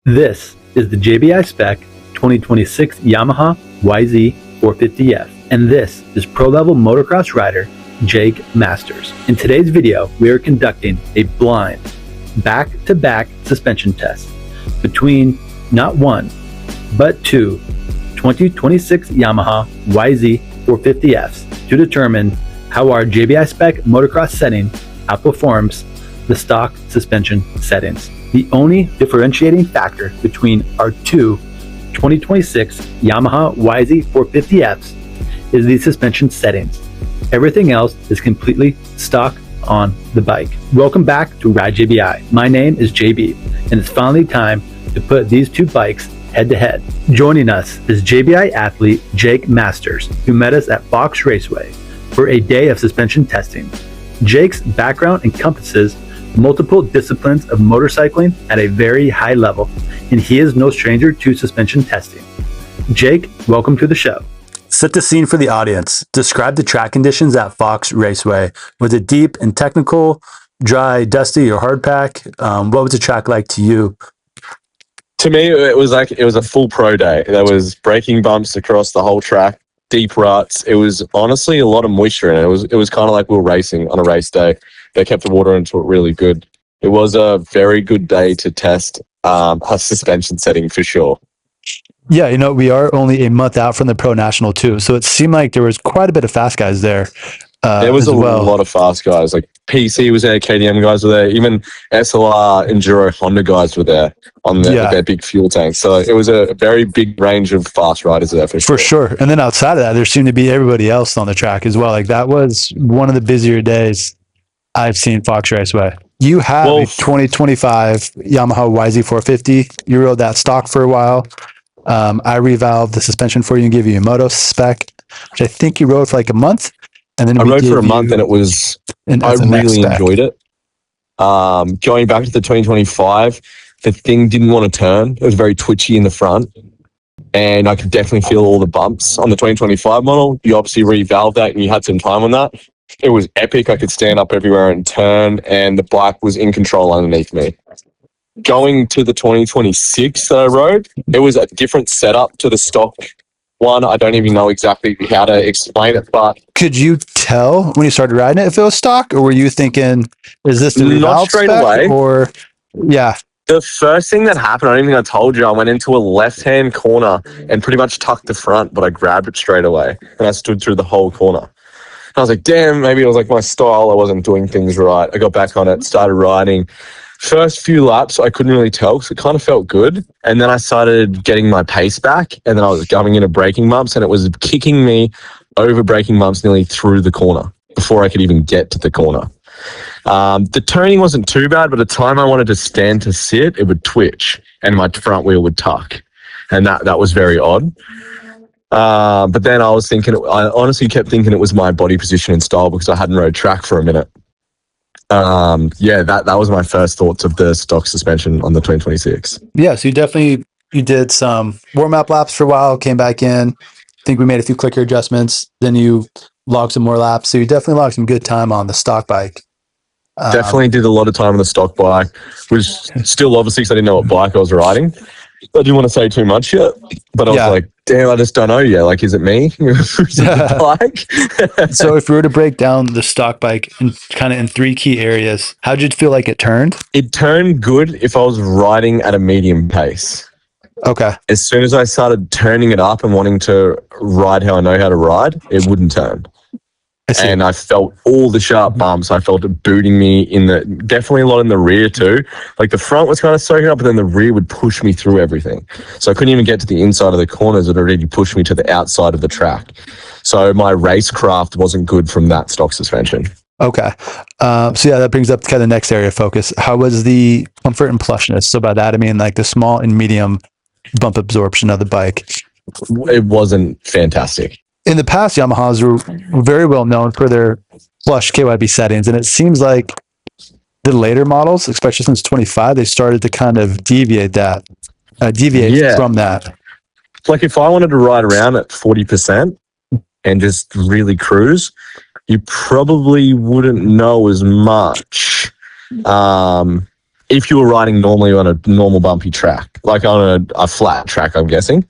This is the JBI Spec 2026 Yamaha YZ450F, and this is pro-level motocross rider Jake Masters. In today's video, we are conducting a blind back-to-back suspension test between not one, but two 2026 Yamaha YZ450Fs to determine how our JBI Spec motocross setting outperforms the stock suspension settings. The only differentiating factor between our two 2026 Yamaha YZ450Fs is the suspension settings. Everything else is completely stock on the bike. Welcome back to Ride JBI. My name is JB, and it's finally time to put these two bikes head to head. Joining us is JBI athlete Jake Masters, who met us at Fox Raceway for a day of suspension testing. Jake's background encompasses multiple disciplines of motorcycling at a very high level, and he is no stranger to suspension testing. Jake, welcome to the show. Set the scene for the audience. Describe the track conditions at Fox Raceway. Was it deep and technical, dry, dusty, or hard pack? What was the track like to you? To me, it was a full pro day. There was braking bumps across the whole track, deep ruts. It was honestly a lot of moisture in it. It was kind of like we were racing on a race day. They kept the water into it really good. It was a very good day to test a suspension setting for sure. Yeah, we are only a month out from the Pro National too, so it seemed like there was quite a bit of fast guys there. There was a lot of fast guys. Like PC was there, KTM guys were there, even SLR, Enduro, Honda guys were there on their big fuel tanks. So it was a very big range of fast riders there for sure. And then outside of that, there seemed to be everybody else on the track as well. Like that was one of the busier days I've seen Fox Raceway. You have a 2025 Yamaha YZ450. You rode that stock for a while. I revalved the suspension for you and gave you a moto spec, which I think you rode for like a month. And then I rode for a month and I really enjoyed it. Going back to the 2025, the thing didn't want to turn. It was very twitchy in the front, and I could definitely feel all the bumps. On the 2025 model, you obviously revalved that and you had some time on that. It was epic. I could stand up everywhere and turn, and the bike was in control underneath me. Going to the 2026 that I rode, it was a different setup to the stock one. I don't even know exactly how to explain it, but could you tell when you started riding it if it was stock, or were you thinking, is this the not straight away? Or the first thing that happened, I don't even think I told you, I went into a left-hand corner and pretty much tucked the front, but I grabbed it straight away and I stood through the whole corner. And I was like, damn, maybe it was like my style. I wasn't doing things right. I got back on it, started riding. First few laps, I couldn't really tell because it kind of felt good. And then I started getting my pace back, and then I was going into braking bumps, and it was kicking me over braking bumps nearly through the corner before I could even get to the corner. The turning wasn't too bad, but the time I wanted to stand to sit, it would twitch and my front wheel would tuck. And that was very odd. But then I honestly kept thinking it was my body position and style because I hadn't rode track for a minute. That was my first thoughts of the stock suspension on the 2026. Yeah, so you did some warm-up laps for a while, came back in. I think we made a few clicker adjustments. Then you logged some more laps. So you definitely logged some good time on the stock bike. Definitely did a lot of time on the stock bike, which still obviously because I didn't know what bike I was riding. I didn't want to say too much yet, but I was like, damn, I just don't know yet. Like, is it me? Is it the bike? So if we were to break down the stock bike in three key areas, how did you feel like it turned? It turned good if I was riding at a medium pace. Okay. As soon as I started turning it up and wanting to ride how I know how to ride, it wouldn't turn. And I felt all the sharp bumps. I felt it booting me definitely a lot in the rear too. Like the front was kind of soaking up, but then the rear would push me through everything. So I couldn't even get to the inside of the corners. It already pushed me to the outside of the track. So my racecraft wasn't good from that stock suspension. Okay. That brings up kind of the next area of focus. How was the comfort and plushness? So by that, I mean like the small and medium bump absorption of the bike. It wasn't fantastic. In the past, Yamahas were very well known for their plush KYB settings, and it seems like the later models, especially since 25, they started to kind of deviate from that. Like if I wanted to ride around at 40% and just really cruise, you probably wouldn't know as much. if you were riding normally on a normal bumpy track, like on a flat track, I'm guessing,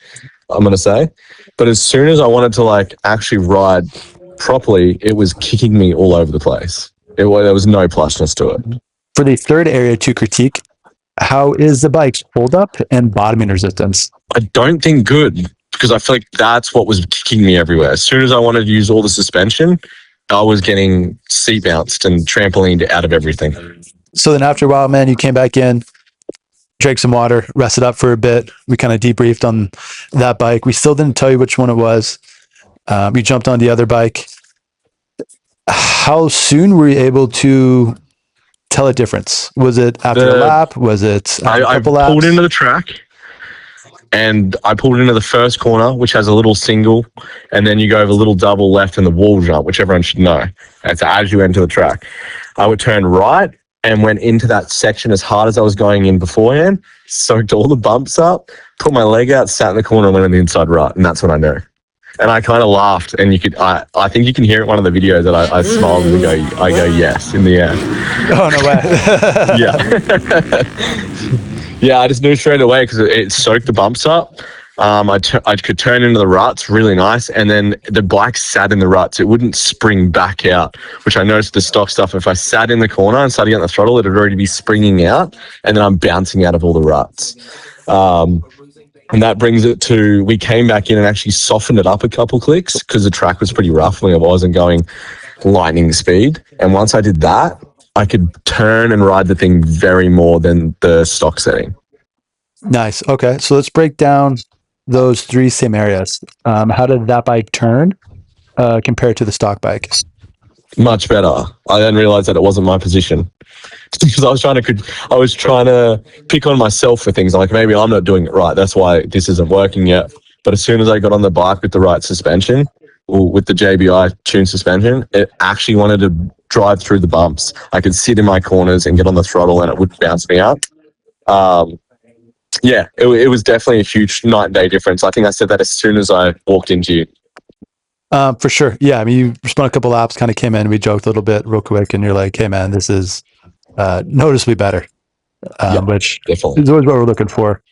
I'm going to say. But as soon as I wanted to like actually ride properly, it was kicking me all over the place. There was no plushness to it. For the third area to critique, how is the bike's hold up and bottoming resistance? I don't think good, because I feel like that's what was kicking me everywhere. As soon as I wanted to use all the suspension, I was getting seat bounced and trampolined out of everything. So then after a while, man, you came back in, drank some water, rested up for a bit. We kind of debriefed on that bike. We still didn't tell you which one it was. You jumped on the other bike. How soon were you able to tell a difference? Was it after a lap? Was it a couple laps? I pulled into the track, and I pulled into the first corner, which has a little single, and then you go over a little double left in the wall jump, which everyone should know. That's as you enter the track. I would turn right and went into that section as hard as I was going in beforehand, soaked all the bumps up, put my leg out, sat in the corner, and went on the inside right, and that's what I knew. And I kind of laughed, and you could, I think you can hear it in one of the videos that I smiled and I go yes in the air. Oh, no way. Yeah. Yeah, I just knew straight away because it soaked the bumps up. I could turn into the ruts really nice, and then the bike sat in the ruts. It wouldn't spring back out, which I noticed the stock stuff. If I sat in the corner and started getting the throttle, it would already be springing out, and then I'm bouncing out of all the ruts. And that brings it to, we came back in and actually softened it up a couple clicks because the track was pretty rough when I wasn't going lightning speed. And once I did that, I could turn and ride the thing very more than the stock setting. Nice. Okay. So let's break down those three same areas. How did that bike turn compared to the stock bike? Much better. I then realized that it wasn't my position. Because I was trying to pick on myself for things. Like, maybe I'm not doing it right. That's why this isn't working yet. But as soon as I got on the bike with the right suspension, or with the JBI tuned suspension, it actually wanted to drive through the bumps. I could sit in my corners and get on the throttle, and it would bounce me out. Yeah, it was definitely a huge night and day difference. I think I said that as soon as I walked into you. For sure. Yeah. I mean, you spun a couple laps, kind of came in, we joked a little bit real quick, and you're like, hey man, this is noticeably better, which definitely is always what we're looking for.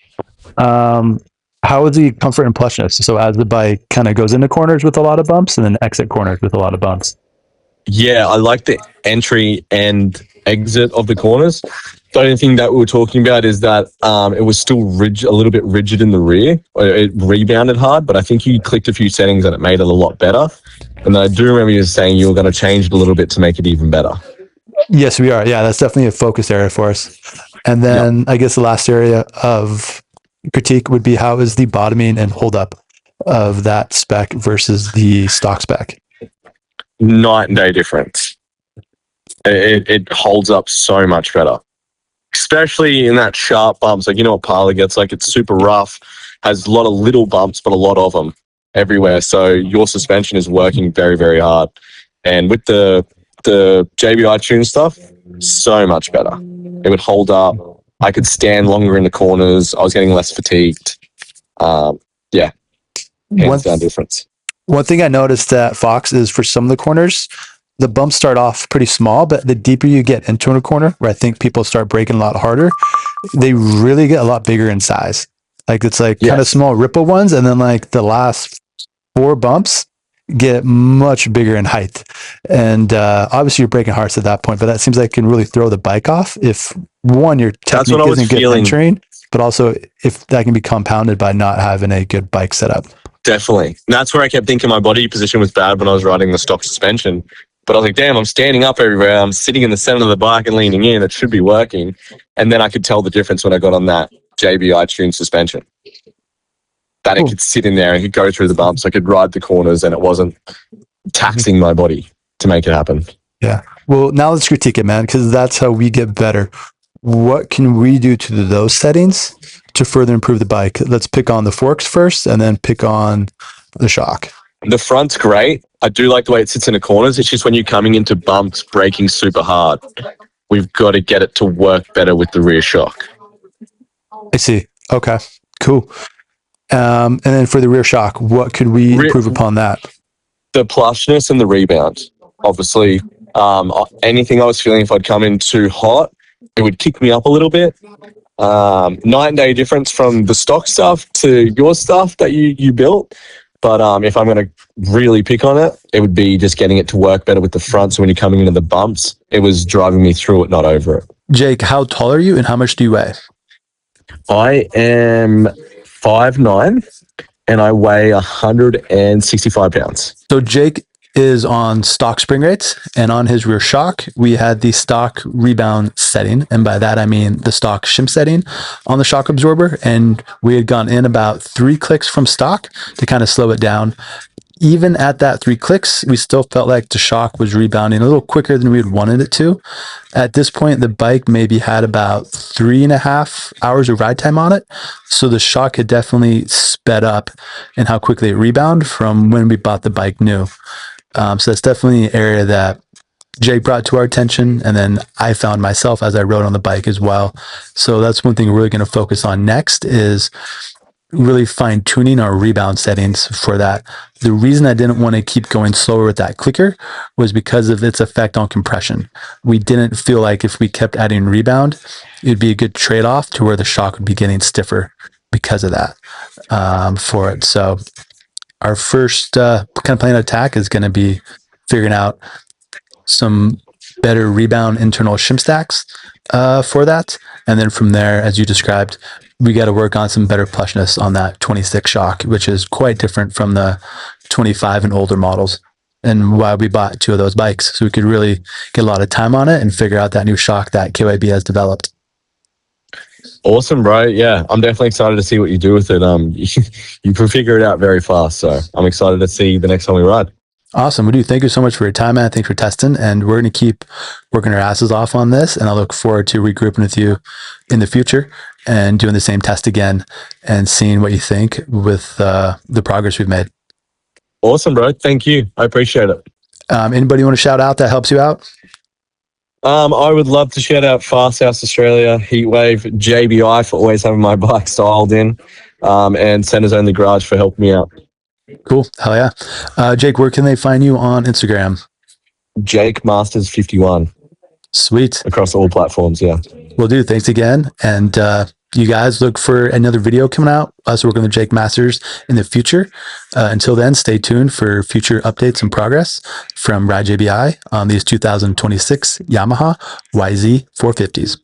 How is the comfort and plushness? So as the bike kind of goes into corners with a lot of bumps and then exit corners with a lot of bumps. Yeah, I like the entry and exit of the corners. The only thing that we were talking about is that it was still a little bit rigid in the rear. It rebounded hard, but I think you clicked a few settings and it made it a lot better. And I do remember you saying you were going to change it a little bit to make it even better. Yes, we are. Yeah, that's definitely a focus area for us. And then I guess the last area of critique would be, how is the bottoming and hold up of that spec versus the stock spec? Night and day difference. It holds up so much better, especially in that sharp bumps. Like, you know what Parlor gets? Like, it's super rough, has a lot of little bumps, but a lot of them everywhere. So your suspension is working very, very hard. And with the JBI tune stuff, so much better. It would hold up. I could stand longer in the corners. I was getting less fatigued. Yeah, hands down difference. One thing I noticed at Fox is, for some of the corners, the bumps start off pretty small, but the deeper you get into a corner, where I think people start braking a lot harder, they really get a lot bigger in size. Like, it's like kind of small ripple ones, and then like the last 4 bumps get much bigger in height. And obviously you're braking hard at that point, but that seems like it can really throw the bike off if, one, your technique isn't good entering, but also if that can be compounded by not having a good bike setup. Definitely. And that's where I kept thinking my body position was bad when I was riding the stock suspension. But I was like, damn, I'm standing up everywhere. I'm sitting in the center of the bike and leaning in. It should be working. And then I could tell the difference when I got on that JBI tuned suspension. That it could sit in there and could go through the bumps. I could ride the corners and it wasn't taxing my body to make it happen. Yeah. Well, now let's critique it, man, because that's how we get better. What can we do to those settings to further improve the bike? Let's pick on the forks first and then pick on the shock. The front's great. I do like the way it sits in the corners. It's just when you're coming into bumps, braking super hard, we've got to get it to work better with the rear shock. I see. Okay, cool. And then for the rear shock, what could we improve upon that? The plushness and the rebound. Obviously, anything I was feeling if I'd come in too hot, it would kick me up a little bit. Night and day difference from the stock stuff to your stuff that you built. But if I'm going to really pick on it, it would be just getting it to work better with the front. So when you're coming into the bumps, it was driving me through it, not over it. Jake, how tall are you and how much do you weigh? I am 5'9" and I weigh 165 pounds. So Jake is on stock spring rates, and on his rear shock, we had the stock rebound setting. And by that, I mean the stock shim setting on the shock absorber. And we had gone in about 3 clicks from stock to kind of slow it down. Even at that 3 clicks, we still felt like the shock was rebounding a little quicker than we had wanted it to. At this point, the bike maybe had about 3.5 hours of ride time on it. So the shock had definitely sped up in how quickly it rebounded from when we bought the bike new. So that's definitely an area that Jake brought to our attention. And then I found myself as I rode on the bike as well. So that's one thing we're really going to focus on next is really fine tuning our rebound settings for that. The reason I didn't want to keep going slower with that clicker was because of its effect on compression. We didn't feel like if we kept adding rebound, it'd be a good trade-off to where the shock would be getting stiffer because of that for it. So our first kind of plan of attack is going to be figuring out some better rebound internal shim stacks for that. And then from there, as you described, we got to work on some better plushness on that 26 shock, which is quite different from the 25 and older models, and why we bought 2 of those bikes. So we could really get a lot of time on it and figure out that new shock that KYB has developed. Awesome, bro. Yeah, I'm definitely excited to see what you do with it. You can figure it out very fast. So I'm excited to see the next time we ride. Awesome. We do. Thank you so much for your time, man. Thanks for testing. And we're going to keep working our asses off on this. And I look forward to regrouping with you in the future and doing the same test again and seeing what you think with the progress we've made. Awesome, bro. Thank you. I appreciate it. Anybody want to shout out that helps you out? I would love to shout out Fast South Australia, Heatwave, JBI for always having my bike styled in, and Centers Only Garage for helping me out. Cool. Hell yeah. Jake, where can they find you on Instagram? Jake Masters 51. Sweet. Across all platforms, yeah. Will do. Thanks again. And you guys look for another video coming out, us working with Jake Masters in the future. Until then, stay tuned for future updates and progress from Ride JBI on these 2026 Yamaha YZ450s.